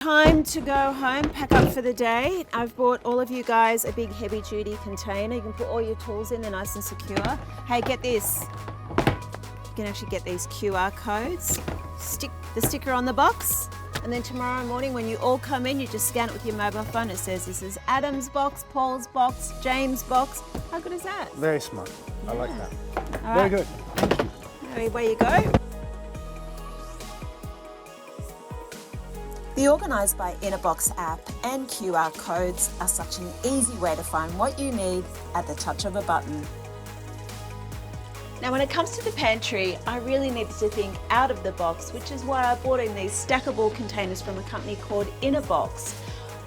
Time to go home, pack up for the day. I've bought all of you guys a big heavy duty container. You can put all your tools in, they're nice and secure. Hey, get this. You can actually get these QR codes, stick the sticker on the box, and then tomorrow morning when you all come in, you just scan it with your mobile phone. It says this is Adam's box, Paul's box, James' box. How good is that? Very smart. Yeah. I like that. All Very right. good. Thank you. Away you go. The Organised by Inabox app and QR codes are such an easy way to find what you need at the touch of a button. Now when it comes to the pantry, I really needed to think out of the box, which is why I bought in these stackable containers from a company called Inabox.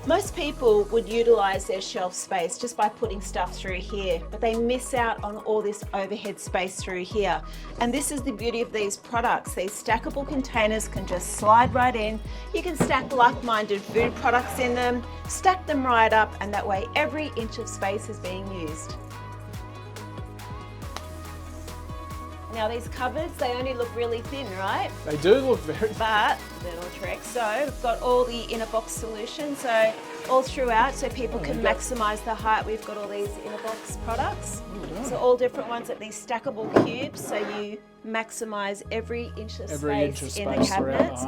Most people would utilise their shelf space just by putting stuff through here, but they miss out on all this overhead space through here. And this is the beauty of these products. These stackable containers can just slide right in. You can stack like-minded food products in them, stack them right up, and that way every inch of space is being used. Now these cupboards, they only look really thin, right? They do look very But, little trick, so we've got all the Inabox solutions, so all throughout, so people can maximise the height. We've got all these Inabox products. So all different ones, like these stackable cubes, so you maximise every inch of space in the cabinets.